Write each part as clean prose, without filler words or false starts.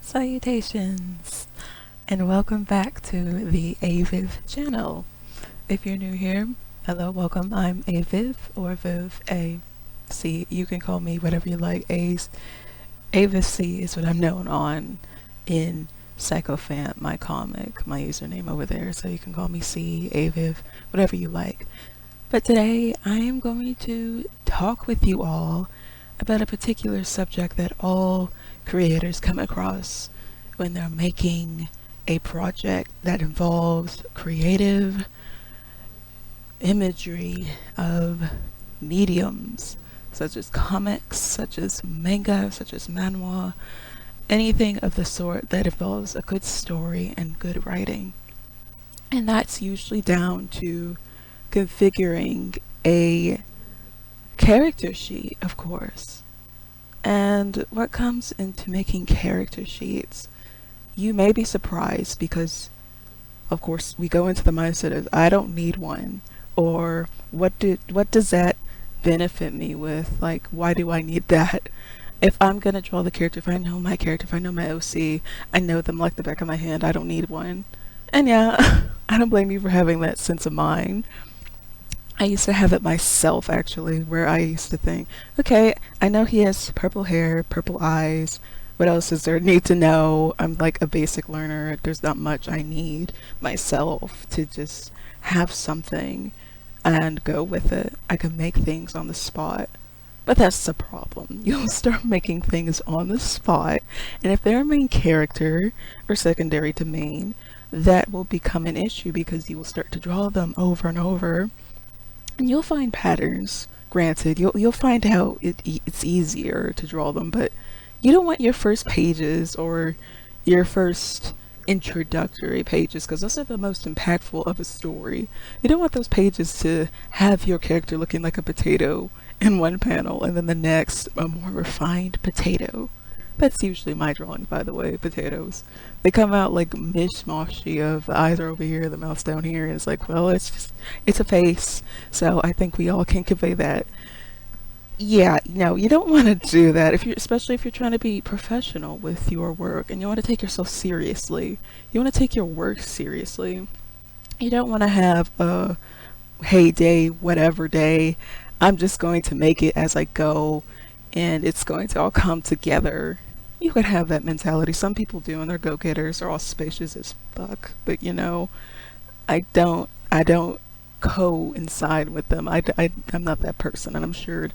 Salutations and welcome back to the Aviv channel. If you're new here, hello, welcome. I'm Aviv or Viv A C. You can call me whatever you like. Aviv C is what I'm known on in Psychofant, my comic, my username over there. So you can call me C, Aviv, whatever you like. But today I am going to talk with you all about a particular subject that all creators come across when they're making a project that involves creative imagery of mediums such as comics, such as manga, such as manhwa, anything of the sort that involves a good story and good writing. And that's usually down to configuring a character sheet, of course. And what comes into making character sheets, you may be surprised because, of course, we go into the mindset of, I don't need one, or what does that benefit me with? Like, why do I need that? If I'm gonna draw the character, if I know my character, if I know my OC, I know them like the back of my hand, I don't need one. And yeah, I don't blame you for having that sense of mind. I used to have it myself, actually, where I used to think, okay, I know he has purple hair, purple eyes. What else is there need to know? I'm like a basic learner. There's not much I need myself to just have something and go with it. I can make things on the spot. But that's the problem. You'll start making things on the spot, and if they're a main character or secondary to main, that will become an issue because you will start to draw them over and over. And you'll find patterns. Granted, you'll find how it's easier to draw them, but you don't want your first pages or your first introductory pages, because those are the most impactful of a story. You don't want those pages to have your character looking like a potato in one panel and then the next a more refined potato. That's usually my drawings, by the way, potatoes. They come out like mishmashy of the eyes are over here, the mouth's down here, and it's like, well, it's a face. So I think we all can convey that. Yeah, no, you don't want to do that, especially if you're trying to be professional with your work and you want to take yourself seriously. You want to take your work seriously. You don't want to have a hey day, whatever day. I'm just going to make it as I go and it's going to all come together. You could have that mentality. Some people do, and they're go-getters. They're all spacious as fuck. But you know, I don't coincide with them. I'm not that person, and I'm sure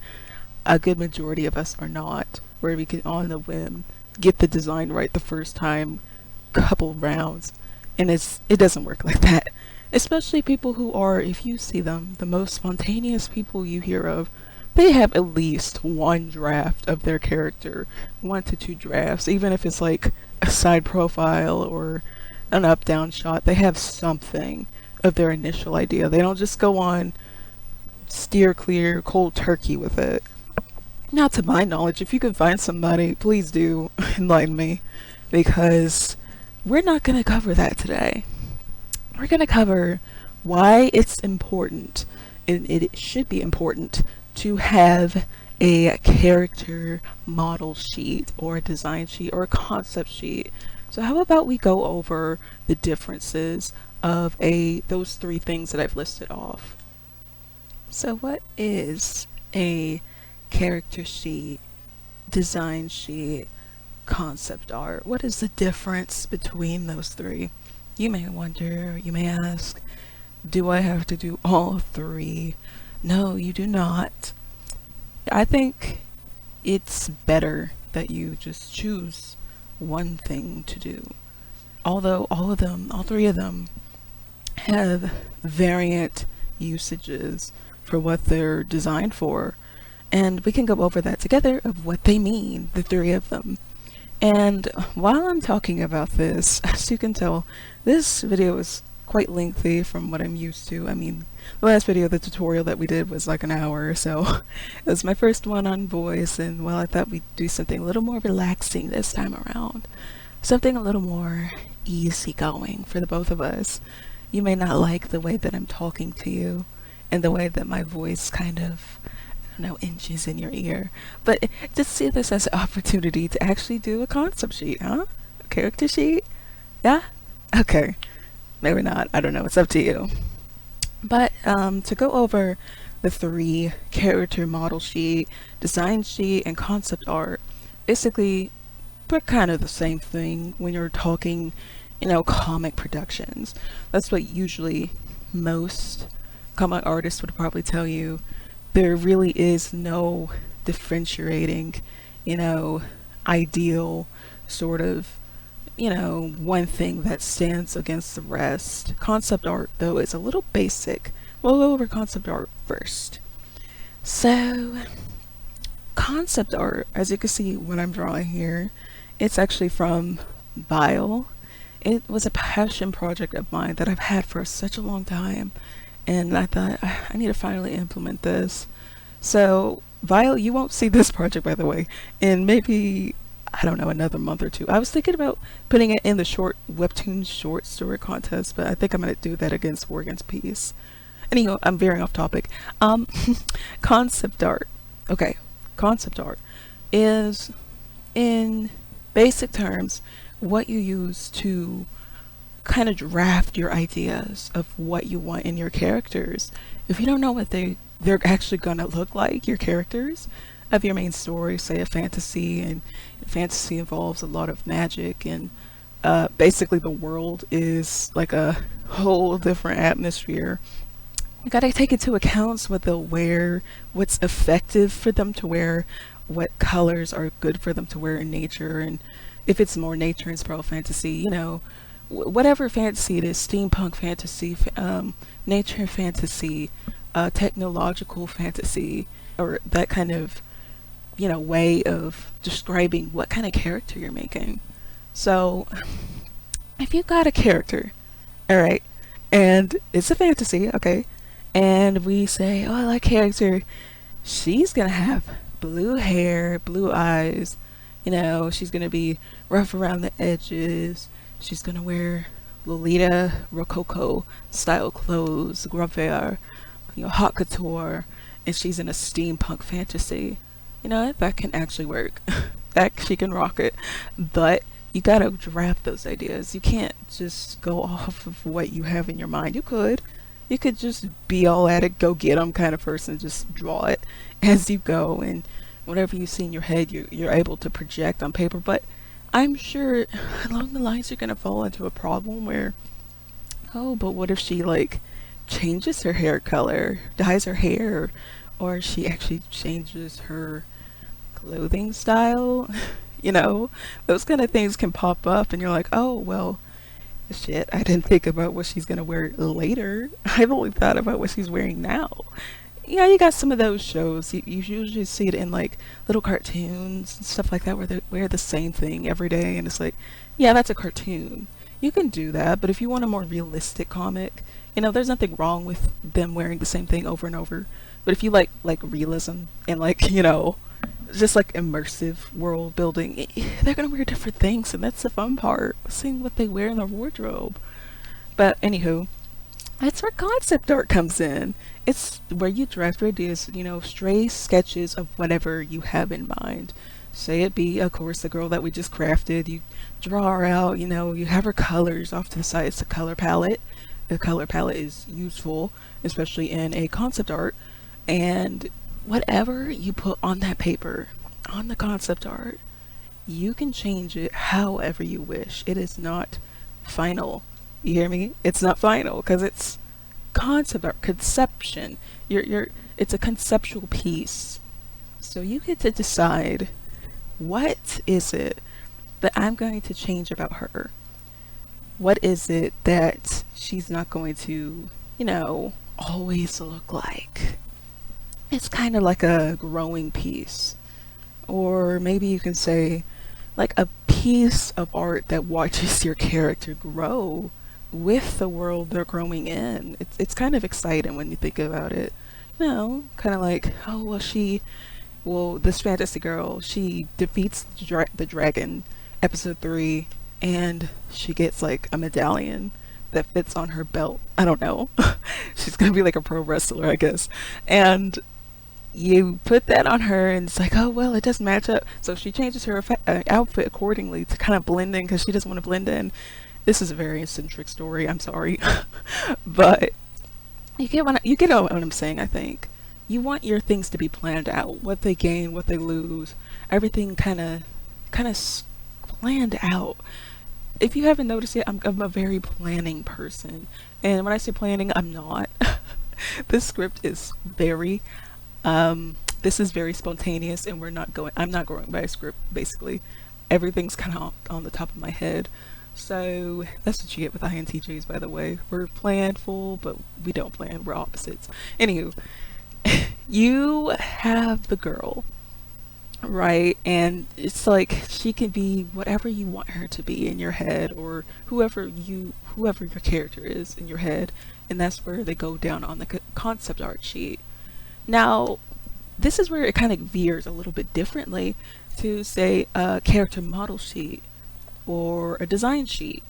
a good majority of us are not, where we can on the whim get the design right the first time, couple rounds, and it doesn't work like that. Especially people who are, if you see them, the most spontaneous people you hear of, they have at least one draft of their character, 1 to 2 drafts, even if it's like a side profile or an up-down shot. They have something of their initial idea. They don't just go on steer clear, cold turkey with it. Not to my knowledge. If you can find somebody, please do enlighten me, because we're not going to cover that today. We're going to cover why it's important, and it should be important, to have a character model sheet or a design sheet or a concept sheet. So how about we go over the differences of those 3 things that I've listed off. So what is a character sheet, design sheet, concept art? What is the difference between those 3? You may wonder, you may ask, do I have to do all 3? No, you do not. I think it's better that you just choose one thing to do. Although all 3 of them have variant usages for what they're designed for. And we can go over that together of what they mean, the 3 of them. And while I'm talking about this, as you can tell, this video is quite lengthy from what I'm used to. I mean, the last video, the tutorial that we did, was like an hour, so it was my first one on voice, and well, I thought we'd do something a little more relaxing this time around. Something a little more easygoing for the both of us. You may not like the way that I'm talking to you and the way that my voice kind of, I don't know, inches in your ear, but just see this as an opportunity to actually do a concept sheet, huh? character sheet? Yeah? Okay. Maybe not. I don't know. It's up to you. But to go over the 3 character model sheet, design sheet, and concept art, basically they're kind of the same thing when you're talking, comic productions. That's what usually most comic artists would probably tell you. There really is no differentiating, ideal sort of, one thing that stands against the rest. Concept art, though, is a little basic. We'll go over concept art first. So, concept art, as you can see what I'm drawing here, it's actually from Vile. It was a passion project of mine that I've had for such a long time, and I thought I need to finally implement this. So, Vile, you won't see this project, by the way, in maybe, I don't know, another month or 2. I was thinking about putting it in the WEBTOON short story contest, but I think I'm going to do that against War Against Peace. Anyhow, I'm veering off topic. Concept art. Okay, concept art is, in basic terms, what you use to kind of draft your ideas of what you want in your characters. If you don't know what they're actually gonna look like, your characters of your main story, say a fantasy, and fantasy involves a lot of magic, and basically the world is like a whole different atmosphere. You gotta take into account what they'll wear, what's effective for them to wear, what colors are good for them to wear in nature, and if it's more nature inspired fantasy, whatever fantasy it is, steampunk fantasy, nature fantasy, technological fantasy, or that kind of, way of describing what kind of character you're making. So, if you got a character, alright, and it's a fantasy, okay, and we say, oh, I like character, she's gonna have blue hair, blue eyes, she's gonna be rough around the edges, she's gonna wear Lolita Rococo style clothes, gravure, haute couture, and she's in a steampunk fantasy. That can actually work. That she can rock it. But you gotta draft those ideas. You can't just go off of what you have in your mind. You could just be all at it, go get 'em kind of person, just draw it as you go, and whatever you see in your head, you're able to project on paper. But I'm sure along the lines you're gonna fall into a problem where, oh, but what if she changes her hair color, dyes her hair, or she actually changes her clothing style? Those kind of things can pop up, and you're like, oh, well, shit, I didn't think about what she's gonna wear later. I've only thought about what she's wearing now. You got some of those shows, you usually see it in little cartoons and stuff like that, where they wear the same thing every day, and it's like, yeah, that's a cartoon. You can do that, but if you want a more realistic comic, there's nothing wrong with them wearing the same thing over and over. But if you like realism and just immersive world building, they're gonna wear different things, and that's the fun part, seeing what they wear in their wardrobe. But anywho, that's where concept art comes in. It's where you draft your ideas, stray sketches of whatever you have in mind. Say it be, of course, the girl that we just crafted. You draw her out, you have her colors off to the side. It's a color palette. The color palette is useful, especially in a concept art. And whatever you put on that paper, on the concept art, you can change it however you wish. It is not final. You hear me? It's not final, because it's concept art, conception. It's a conceptual piece. So you get to decide, what is it that I'm going to change about her? What is it that she's not going to, always look like? It's kind of like a growing piece. Or maybe you can say, a piece of art that watches your character grow with the world they're growing in. It's kind of exciting when you think about it. Kind of like, oh, well, this fantasy girl, she defeats the dragon, episode 3, and she gets a medallion that fits on her belt. I don't know. She's gonna be a pro wrestler, I guess. And you put that on her and it's like, oh well, it doesn't match up, so she changes her outfit accordingly to kind of blend in because she doesn't want to blend in. This is a very eccentric story, I'm sorry. But you get what I'm saying. I think you want your things to be planned out, what they gain, what they lose, everything kind of planned out. If you haven't noticed yet, I'm a very planning person, and when I say planning, I'm not. This script is very this is very spontaneous, and I'm not going by a script. Basically everything's kind of on the top of my head. So that's what you get with INTJs, by the way. We're planful, but we don't plan. We're opposites. Anywho, you have the girl, right? And it's like she can be whatever you want her to be in your head, or whoever your character is in your head, and that's where they go down on the concept art sheet. Now, this is where it kind of veers a little bit differently to, say, a character model sheet or a design sheet.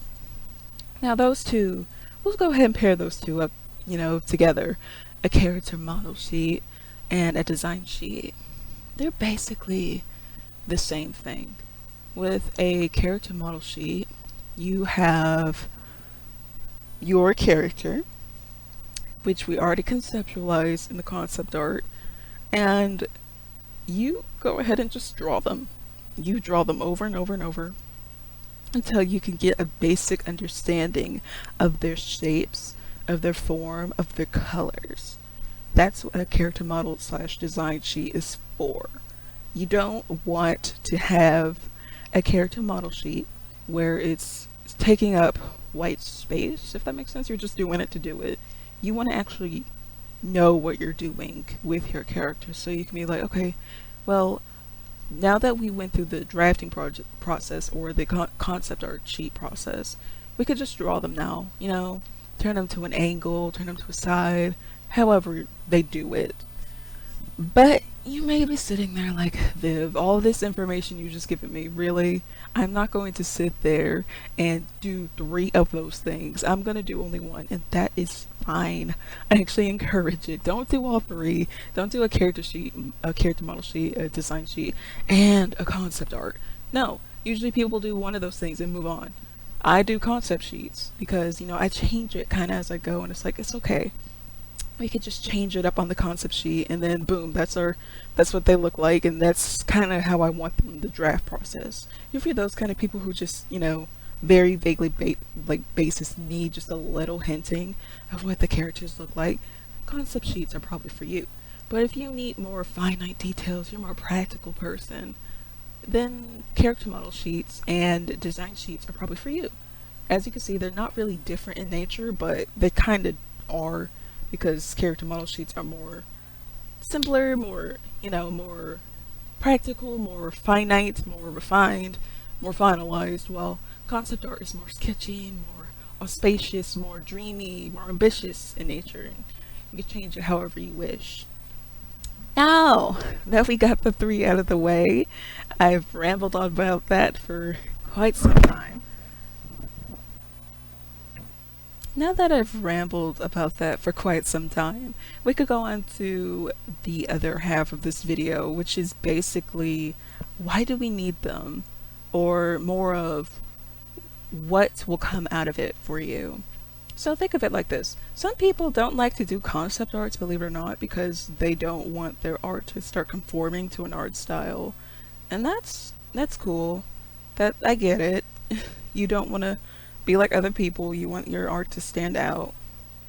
Now those two, we'll go ahead and pair those two up, together. A character model sheet and a design sheet. They're basically the same thing. With a character model sheet, you have your character, which we already conceptualized in the concept art, and you go ahead and just draw them. You draw them over and over and over until you can get a basic understanding of their shapes, of their form, of their colors. That's what a character model / design sheet is for. You don't want to have a character model sheet where it's taking up white space, if that makes sense. You're just doing it to do it. You want to actually know what you're doing with your character, so you can be like, okay, well, now that we went through the drafting process or the concept art sheet process, we could just draw them now, turn them to an angle, turn them to a side, however they do it. But you may be sitting there like, Viv, all this information you just given me, really? I'm not going to sit there and do 3 of those things. I'm going to do only 1, and that is fine. I actually encourage it. Don't do all 3. Don't do a character sheet, a character model sheet, a design sheet, and a concept art. No, usually people do 1 of those things and move on. I do concept sheets because, I change it kind of as I go, and it's like, it's okay. We could just change it up on the concept sheet, and then boom, that's what they look like, and that's kind of how I want them the draft process. If you're those kind of people who just, very vaguely basis need just a little hinting of what the characters look like, concept sheets are probably for you. But if you need more finite details, you're a more practical person, then character model sheets and design sheets are probably for you. As you can see, they're not really different in nature, but they kind of are, because character model sheets are more simpler, more, more practical, more finite, more refined, more finalized, while concept art is more sketchy, more auspicious, more dreamy, more ambitious in nature, and you can change it however you wish. Now that we got the 3 out of the way, I've rambled on about that for quite some time. Now that I've rambled about that for quite some time, we could go on to the other half of this video, which is basically, why do we need them? Or more of, what will come out of it for you? So think of it like this. Some people don't like to do concept arts, believe it or not, because they don't want their art to start conforming to an art style. And that's cool. I get it. You don't want to be like other people. You want your art to stand out.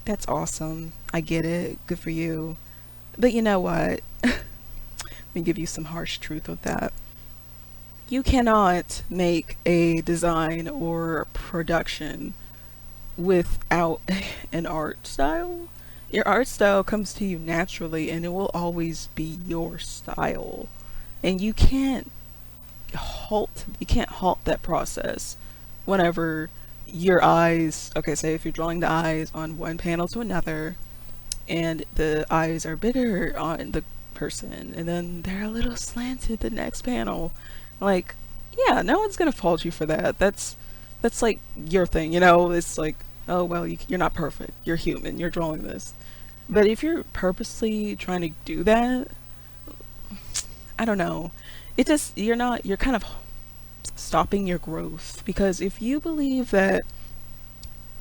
That's awesome. I get it. Good for you. But you know what? Let me give you some harsh truth with that. You cannot make a design or production without an art style. Your art style comes to you naturally, and it will always be your style. And you can't halt that process whenever your eyes, okay, say if you're drawing the eyes on one panel to another, and the eyes are bigger on the person, and then they're a little slanted the next panel, like, yeah, no one's gonna fault you for that. That's like your thing, it's like, oh well, you're not perfect, you're human, you're drawing this. But if you're purposely trying to do that, I don't know. You're kind of stopping your growth, because if you believe that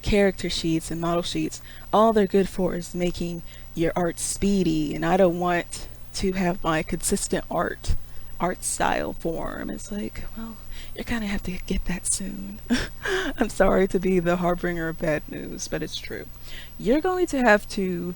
character sheets and model sheets, all they're good for is making your art speedy, and I don't want to have my consistent art style form. It's like, well, you're gonna have to get that soon. I'm sorry to be the harbinger of bad news, but it's true. You're going to have to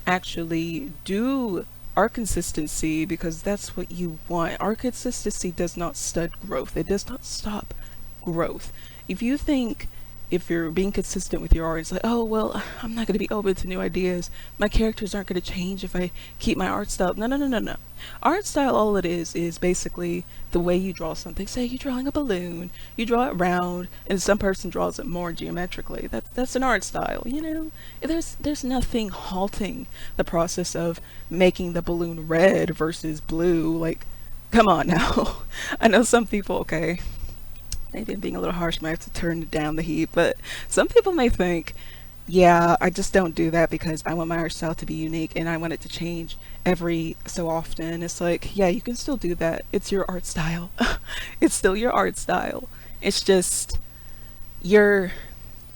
actually do art consistency, because that's what you want. Art consistency does not stud growth. It does not stop growth. If you think, if you're being consistent with your art, it's like, oh, well, I'm not going to be open to new ideas. My characters aren't going to change if I keep my art style. No, no, no, no, no. Art style, all it is basically the way you draw something. Say you're drawing a balloon, you draw it round, and some person draws it more geometrically. That's an art style, you know? There's nothing halting the process of making the balloon red versus blue. Like, come on now. I know some people, okay, maybe I'm being a little harsh, might have to turn down the heat, but some people may think, yeah, I just don't do that because I want my art style to be unique and I want it to change every so often. It's like, yeah, you can still do that. It's your art style. It's still your art style. It's just, you're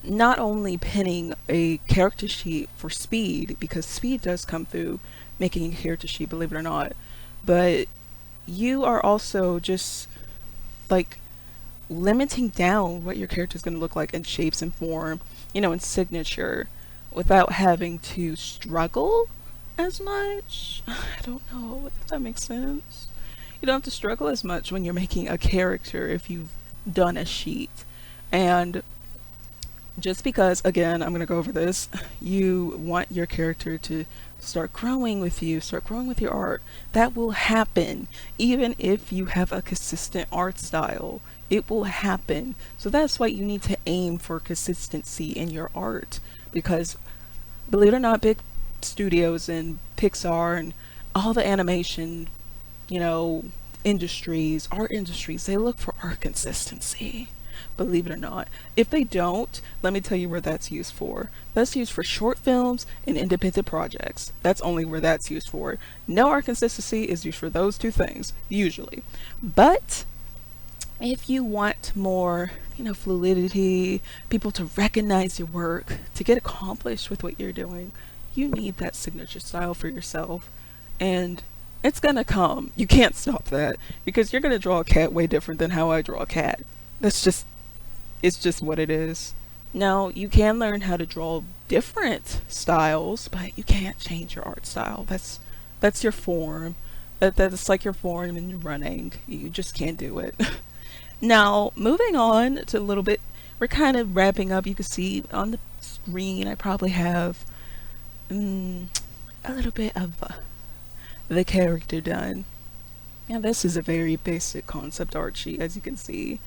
not only pinning a character sheet for speed, because speed does come through making a character sheet, believe it or not, but you are also just like limiting down what your character is going to look like in shapes and form, you know, in signature, without having to struggle as much. I don't know if that makes sense. You don't have to struggle as much when you're making a character if you've done a sheet. And just because, again, I'm going to go over this, you want your character to start growing with you, start growing with your art, that will happen even if you have a consistent art style. It will happen. So that's why you need to aim for consistency in your art, because believe it or not, big studios and Pixar and all the animation, you know, industries, art industries, they look for art consistency. Believe it or not. If they don't, let me tell you where that's used for. That's used for short films and independent projects. That's only where that's used for. No art consistency is used for those two things, usually. But if you want more, you know, fluidity, people to recognize your work, to get accomplished with what you're doing, you need that signature style for yourself. And it's gonna come. You can't stop that, because you're gonna draw a cat way different than how I draw a cat. That's just, it's just what it is. Now, you can learn how to draw different styles, but you can't change your art style. That's your form. That's like your form in your running. You just can't do it. Now, moving on to a little bit, we're kind of wrapping up. You can see on the screen I probably have a little bit of the character done. Now, this is a very basic concept art sheet, as you can see.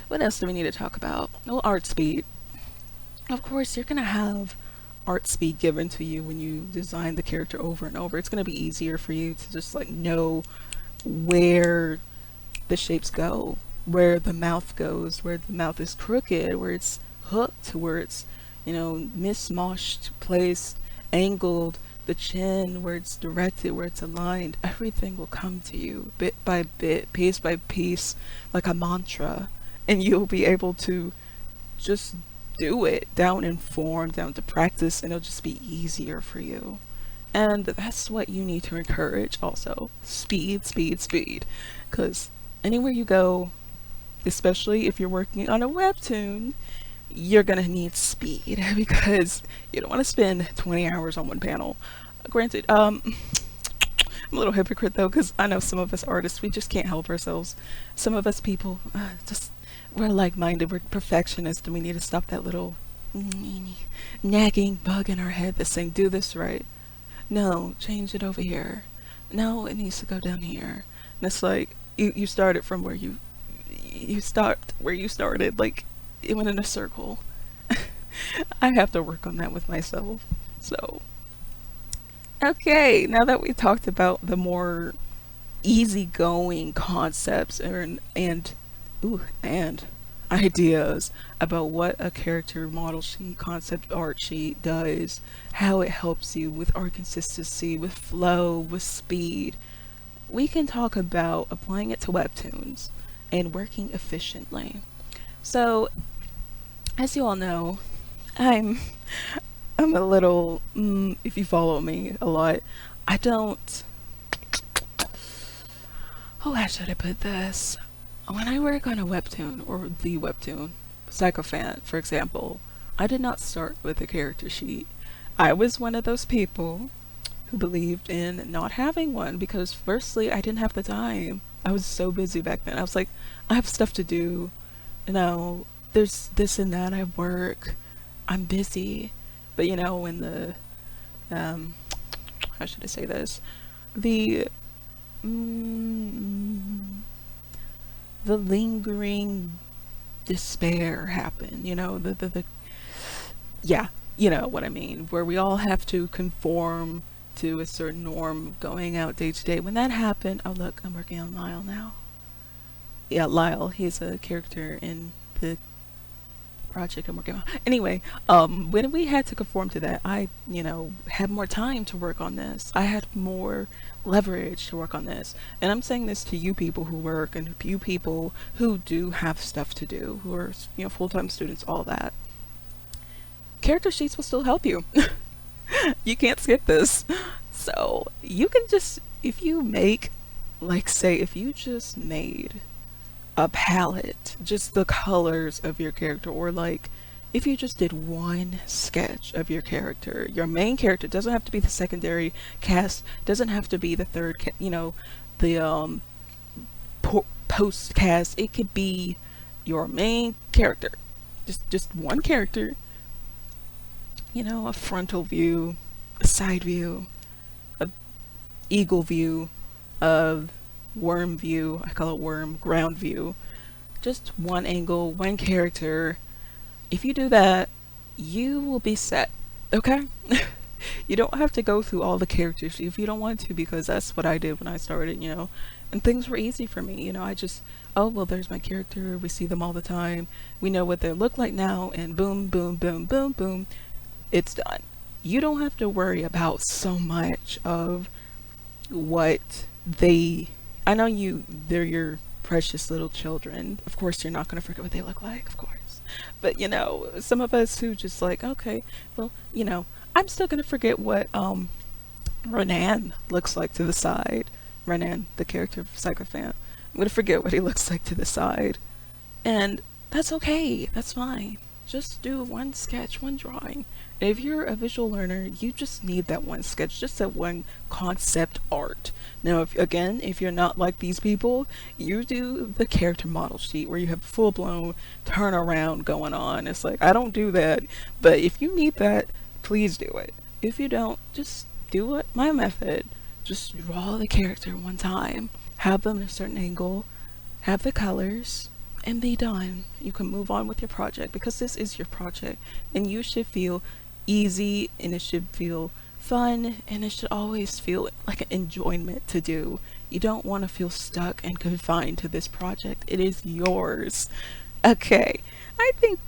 What else do we need to talk about? Well, art speed. Of course, you're gonna have art speed given to you when you design the character over and over. It's gonna be easier for you to just like know where the shapes go, where the mouth goes, where the mouth is crooked, where it's hooked, where it's, you know, mismoshed, placed, angled, the chin, where it's directed, where it's aligned. Everything will come to you bit by bit, piece by piece, like a mantra, and you'll be able to just do it down in form, down to practice, and it'll just be easier for you. And that's what you need to encourage also. Speed, speed, speed. Because anywhere you go, especially if you're working on a webtoon, you're gonna need speed, because you don't want to spend 20 hours on one panel. Granted, I'm a little hypocrite though, because I know some of us artists, we just can't help ourselves. Some of us people, we're like-minded, we're perfectionists, and we need to stop that little nagging bug in our head that's saying, do this right. No, change it over here. No, it needs to go down here. And it's like, you started from where you stopped where you started. Like, it went in a circle. I have to work on that with myself. So, okay, now that we talked about the more easygoing concepts and ideas about what a character model sheet, concept art sheet does, how it helps you with art consistency, with flow, with speed, we can talk about applying it to webtoons and working efficiently. So, as you all know, I'm a little, if you follow me a lot, I don't, oh, how should I put this? When I work on a webtoon, or the webtoon, Psychophant, for example, I did not start with a character sheet. I was one of those people who believed in not having one because firstly, I didn't have the time. I was so busy back then. I was like, I have stuff to do, you know, there's this and that, I work, I'm busy. But you know, when the, how should I say this? The lingering despair happened, you know, yeah, you know what I mean, where we all have to conform to a certain norm going out day to day. When that happened, oh look, I'm working on Lyle now. Yeah, Lyle, he's a character in the project I'm working on. Anyway, when we had to conform to that, I, you know, had more time to work on this. I had more leverage to work on this. And I'm saying this to you people who work and you people who do have stuff to do, who are, you know, full-time students, all that. Character sheets will still help you. You can't skip this. So you can just, if you make, like say, if you just made a palette, just the colors of your character, or like if you just did one sketch of your character, your main character, doesn't have to be the secondary cast, doesn't have to be the third you know, the post cast, it could be your main character, just one character, you know, a frontal view, a side view, a eagle view, a worm view, I call it worm, ground view, just one angle, one character. If you do that, you will be set, okay? You don't have to go through all the characters if you don't want to, because that's what I did when I started, you know, and things were easy for me, you know. I just, oh well, there's my character, we see them all the time, we know what they look like now, and boom boom boom boom boom, it's done. You don't have to worry about so much of what they, I know they're your precious little children. Of course, you're not going to forget what they look like, of course. But, you know, some of us who just like, okay, well, you know, I'm still going to forget what Renan looks like to the side. Renan, the character of Psychophant. I'm going to forget what he looks like to the side. And that's okay. That's fine. Just do one sketch, one drawing. And if you're a visual learner, you just need that one sketch, just that one concept art. Now, if you're not like these people, you do the character model sheet where you have full-blown turnaround going on. It's like, I don't do that, but if you need that, please do it. If you don't, just do it my method. Just draw the character one time, have them in a certain angle, have the colors, and be done. You can move on with your project, because this is your project and you should feel easy, and it should feel fun, and it should always feel like an enjoyment to do. You don't want to feel stuck and confined to this project. It is yours. Okay, I think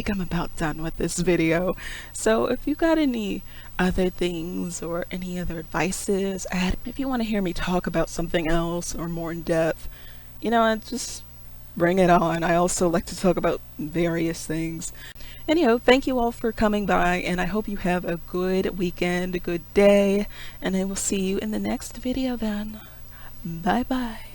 I'm about done with this video. So if you got any other things or any other advices, if you want to hear me talk about something else or more in depth, you know, just bring it on. I also like to talk about various things. Anyhow, thank you all for coming by, and I hope you have a good weekend, a good day, and I will see you in the next video then. Bye bye.